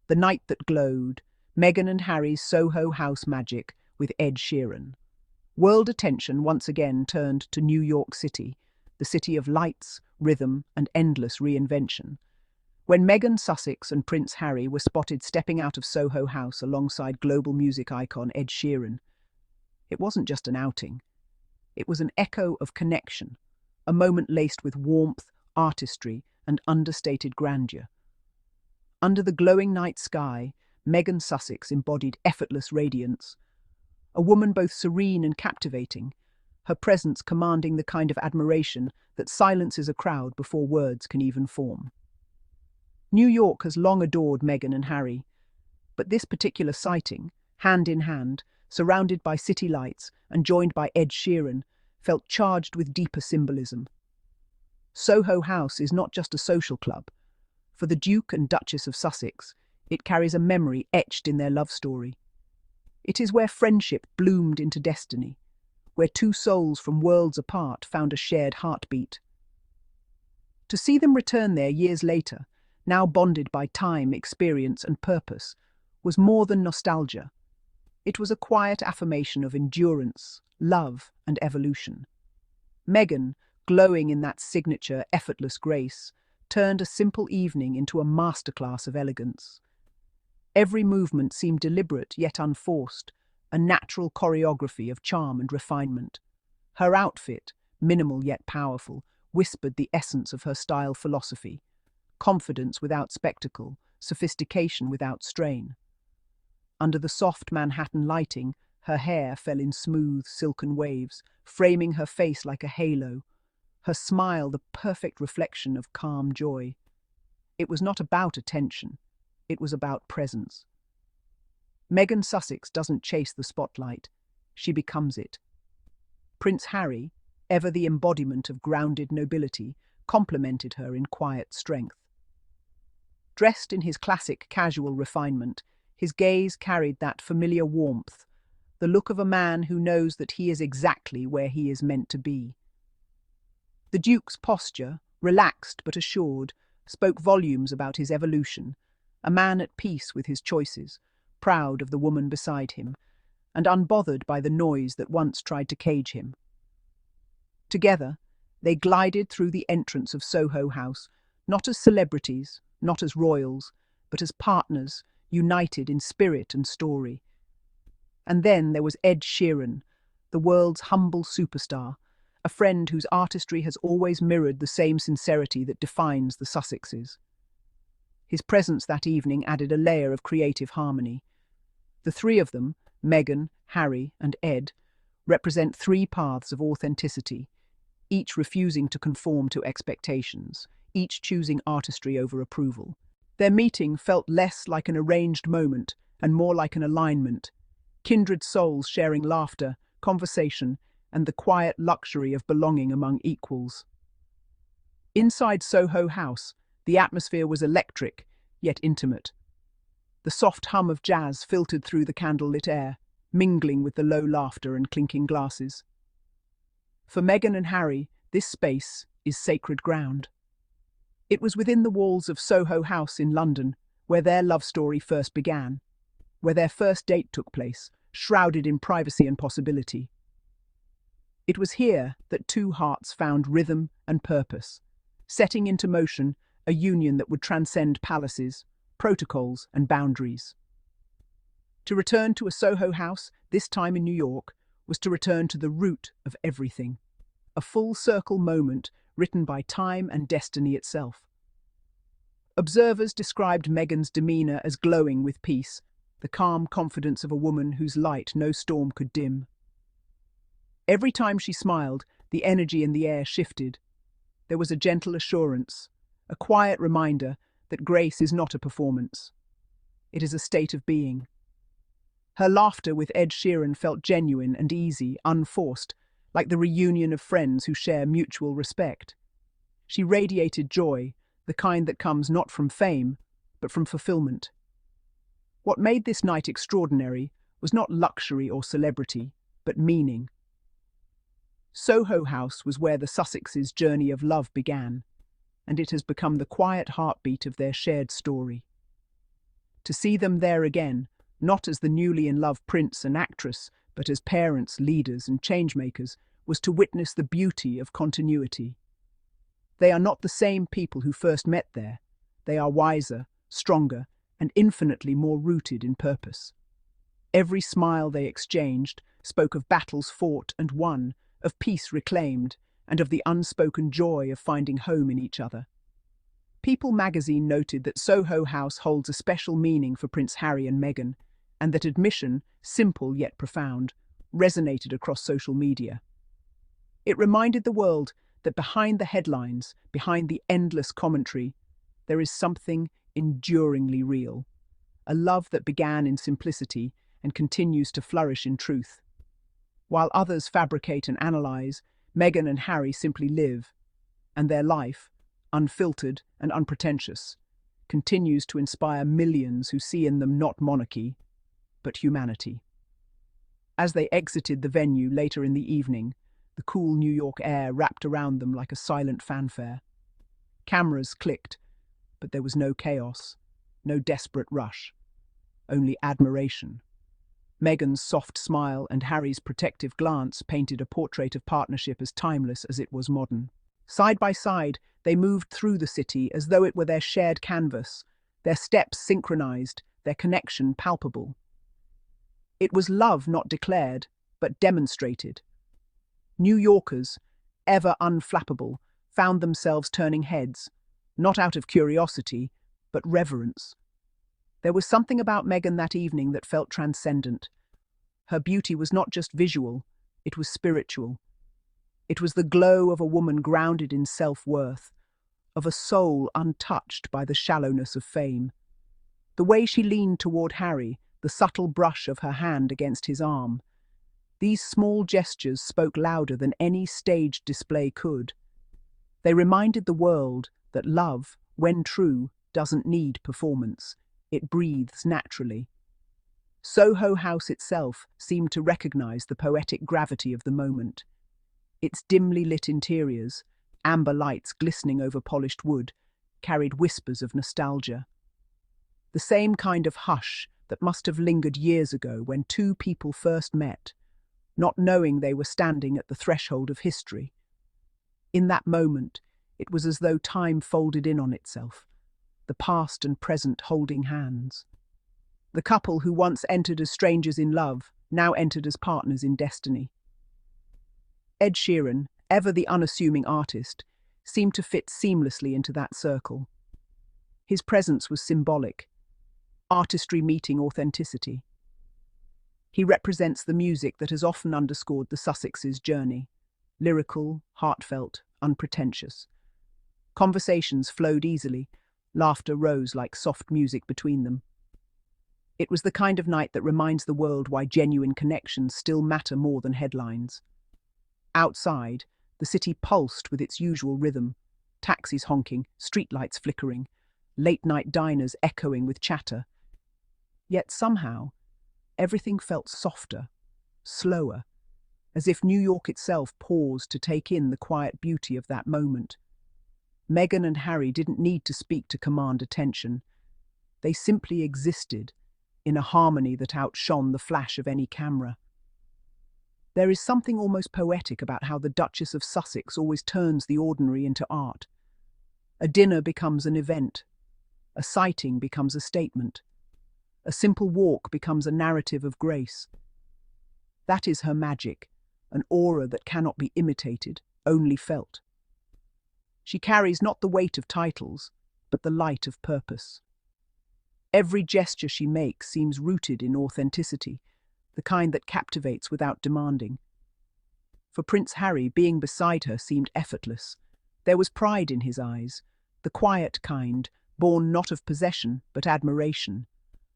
The Night That Glowed, Meghan and Harry's Soho House magic with Ed Sheeran. World attention once again turned to New York City, the city of lights, rhythm, and endless reinvention. When Meghan Sussex and Prince Harry were spotted stepping out of Soho House alongside global music icon Ed Sheeran, it wasn't just an outing. It was an echo of connection, a moment laced with warmth, artistry, and understated grandeur. Under the glowing night sky, Meghan Sussex embodied effortless radiance, a woman both serene and captivating, her presence commanding the kind of admiration that silences a crowd before words can even form. New York has long adored Meghan and Harry, but this particular sighting, hand in hand, surrounded by city lights and joined by Ed Sheeran, felt charged with deeper symbolism. Soho House is not just a social club. For the Duke and Duchess of Sussex, it carries a memory etched in their love story. It is where friendship bloomed into destiny, where two souls from worlds apart found a shared heartbeat. To see them return there years later, now bonded by time, experience, and purpose, was more than nostalgia. It was a quiet affirmation of endurance, love, and evolution. Meghan, glowing in that signature, effortless grace, turned a simple evening into a masterclass of elegance. Every movement seemed deliberate yet unforced, a natural choreography of charm and refinement. Her outfit, minimal yet powerful, whispered the essence of her style philosophy: confidence without spectacle, sophistication without strain. Under the soft Manhattan lighting, her hair fell in smooth, silken waves, framing her face like a halo, her smile the perfect reflection of calm joy. It was not about attention, it was about presence. Meghan Sussex doesn't chase the spotlight, she becomes it. Prince Harry, ever the embodiment of grounded nobility, complemented her in quiet strength. Dressed in his classic casual refinement, his gaze carried that familiar warmth, the look of a man who knows that he is exactly where he is meant to be. The Duke's posture, relaxed but assured, spoke volumes about his evolution, a man at peace with his choices, proud of the woman beside him, and unbothered by the noise that once tried to cage him. Together, they glided through the entrance of Soho House, not as celebrities, not as royals, but as partners, united in spirit and story. And then there was Ed Sheeran, the world's humble superstar, a friend whose artistry has always mirrored the same sincerity that defines the Sussexes. His presence that evening added a layer of creative harmony. The three of them, Meghan, Harry, and Ed, represent three paths of authenticity, each refusing to conform to expectations, each choosing artistry over approval. Their meeting felt less like an arranged moment and more like an alignment, kindred souls sharing laughter, conversation, and the quiet luxury of belonging among equals. Inside Soho House, the atmosphere was electric, yet intimate. The soft hum of jazz filtered through the candlelit air, mingling with the low laughter and clinking glasses. For Meghan and Harry, this space is sacred ground. It was within the walls of Soho House in London where their love story first began, where their first date took place, shrouded in privacy and possibility. It was here that two hearts found rhythm and purpose, setting into motion a union that would transcend palaces, protocols, and boundaries. To return to a Soho House, this time in New York, was to return to the root of everything, a full-circle moment written by time and destiny itself. Observers described Meghan's demeanour as glowing with peace, the calm confidence of a woman whose light no storm could dim. Every time she smiled, the energy in the air shifted. There was a gentle assurance, a quiet reminder that grace is not a performance. It is a state of being. Her laughter with Ed Sheeran felt genuine and easy, unforced, like the reunion of friends who share mutual respect. She radiated joy, the kind that comes not from fame, but from fulfillment. What made this night extraordinary was not luxury or celebrity, but meaning. Soho House was where the Sussexes' journey of love began, and it has become the quiet heartbeat of their shared story. To see them there again, not as the newly in love prince and actress, but as parents, leaders, and changemakers, was to witness the beauty of continuity. They are not the same people who first met there. They are wiser, stronger, and infinitely more rooted in purpose. Every smile they exchanged spoke of battles fought and won, of peace reclaimed, and of the unspoken joy of finding home in each other. People magazine noted that SoHo House holds a special meaning for Prince Harry and Meghan, and that admission, simple yet profound, resonated across social media. It reminded the world that behind the headlines, behind the endless commentary, there is something enduringly real, a love that began in simplicity and continues to flourish in truth. While others fabricate and analyze, Meghan and Harry simply live, and their life, unfiltered and unpretentious, continues to inspire millions who see in them not monarchy, but humanity. As they exited the venue later in the evening, the cool New York air wrapped around them like a silent fanfare. Cameras clicked, but there was no chaos, no desperate rush, only admiration. Meghan's soft smile and Harry's protective glance painted a portrait of partnership as timeless as it was modern. Side by side, they moved through the city as though it were their shared canvas, their steps synchronized, their connection palpable. It was love not declared, but demonstrated. New Yorkers, ever unflappable, found themselves turning heads, not out of curiosity, but reverence. There was something about Meghan that evening that felt transcendent. Her beauty was not just visual, it was spiritual. It was the glow of a woman grounded in self-worth, of a soul untouched by the shallowness of fame. The way she leaned toward Harry, the subtle brush of her hand against his arm. These small gestures spoke louder than any staged display could. They reminded the world that love, when true, doesn't need performance. It breathes naturally. SoHo House itself seemed to recognize the poetic gravity of the moment. Its dimly lit interiors, amber lights glistening over polished wood, carried whispers of nostalgia. The same kind of hush that must have lingered years ago when two people first met, not knowing they were standing at the threshold of history. In that moment, it was as though time folded in on itself, the past and present holding hands. The couple who once entered as strangers in love now entered as partners in destiny. Ed Sheeran, ever the unassuming artist, seemed to fit seamlessly into that circle. His presence was symbolic, artistry meeting authenticity. He represents the music that has often underscored the Sussexes' journey, lyrical, heartfelt, unpretentious. Conversations flowed easily, laughter rose like soft music between them. It was the kind of night that reminds the world why genuine connections still matter more than headlines. Outside, the city pulsed with its usual rhythm, taxis honking, streetlights flickering, late-night diners echoing with chatter. Yet somehow, everything felt softer, slower, as if New York itself paused to take in the quiet beauty of that moment. Meghan and Harry didn't need to speak to command attention. They simply existed, in a harmony that outshone the flash of any camera. There is something almost poetic about how the Duchess of Sussex always turns the ordinary into art. A dinner becomes an event. A sighting becomes a statement. A simple walk becomes a narrative of grace. That is her magic, an aura that cannot be imitated, only felt. She carries not the weight of titles, but the light of purpose. Every gesture she makes seems rooted in authenticity, the kind that captivates without demanding. For Prince Harry, being beside her seemed effortless. There was pride in his eyes, the quiet kind, born not of possession, but admiration.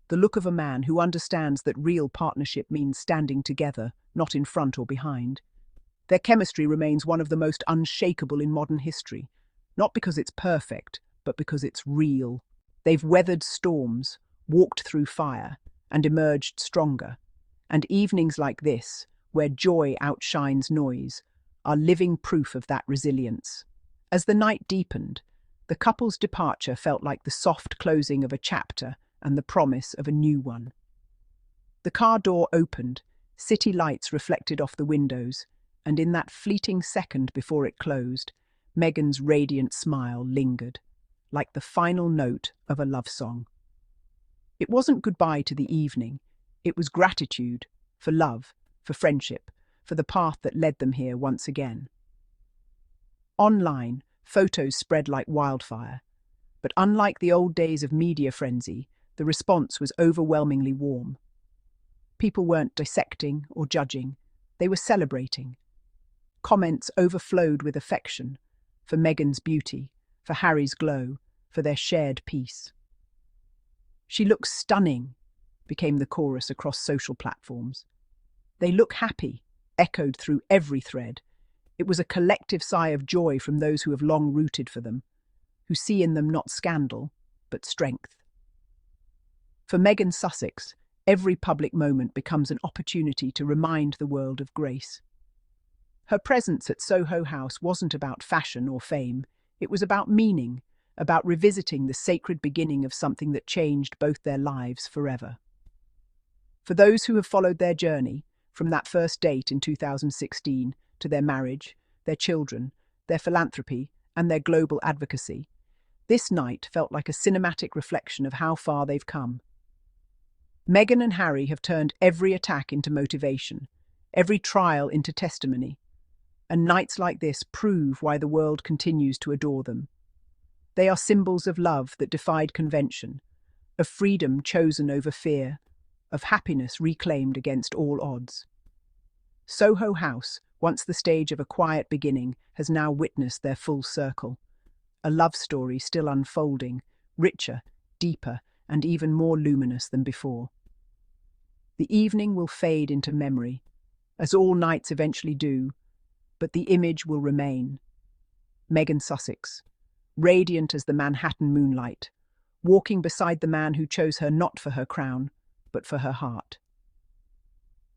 The look of a man who understands that real partnership means standing together, not in front or behind. Their chemistry remains one of the most unshakable in modern history, not because it's perfect, but because it's real. They've weathered storms, walked through fire, and emerged stronger. And evenings like this, where joy outshines noise, are living proof of that resilience. As the night deepened, the couple's departure felt like the soft closing of a chapter, and the promise of a new one. The car door opened, city lights reflected off the windows, and in that fleeting second before it closed, Meghan's radiant smile lingered, like the final note of a love song. It wasn't goodbye to the evening, it was gratitude for love, for friendship, for the path that led them here once again. Online, photos spread like wildfire, but unlike the old days of media frenzy, the response was overwhelmingly warm. People weren't dissecting or judging, they were celebrating. Comments overflowed with affection for Meghan's beauty, for Harry's glow, for their shared peace. "She looks stunning," became the chorus across social platforms. "They look happy," echoed through every thread. It was a collective sigh of joy from those who have long rooted for them, who see in them not scandal, but strength. For Meghan Sussex, every public moment becomes an opportunity to remind the world of grace. Her presence at SoHo House wasn't about fashion or fame, it was about meaning, about revisiting the sacred beginning of something that changed both their lives forever. For those who have followed their journey, from that first date in 2016 to their marriage, their children, their philanthropy, and their global advocacy, this night felt like a cinematic reflection of how far they've come. Meghan and Harry have turned every attack into motivation, every trial into testimony, and nights like this prove why the world continues to adore them. They are symbols of love that defied convention, of freedom chosen over fear, of happiness reclaimed against all odds. SoHo House, once the stage of a quiet beginning, has now witnessed their full circle. A love story still unfolding, richer, deeper, and even more luminous than before. The evening will fade into memory, as all nights eventually do, but the image will remain. Meghan Sussex, radiant as the Manhattan moonlight, walking beside the man who chose her not for her crown, but for her heart.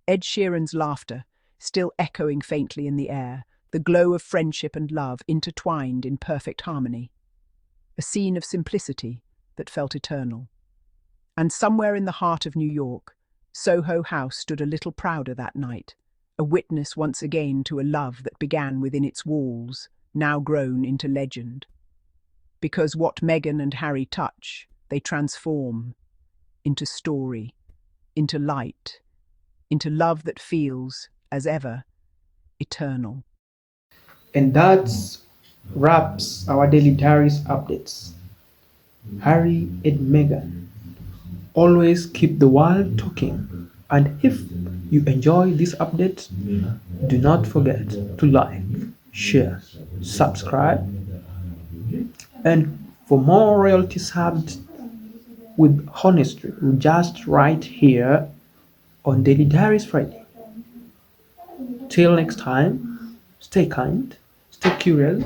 Ed Sheeran's laughter, still echoing faintly in the air, the glow of friendship and love intertwined in perfect harmony. A scene of simplicity that felt eternal. And somewhere in the heart of New York, SoHo House stood a little prouder that night, a witness once again to a love that began within its walls, now grown into legend. Because what Meghan and Harry touch, they transform into story, into light, into love that feels, as ever, eternal. And that's wraps our daily diaries updates. Harry and Meghan. Always keep the world talking. And if you enjoy this update, do not forget to like, share, subscribe, and for more royalty served with honesty, just right here on Daily Diaries Friday. Till next time, stay kind, stay curious,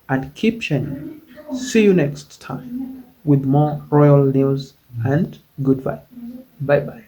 and keep shining. See you next time with more royal news and good vibe. Bye bye.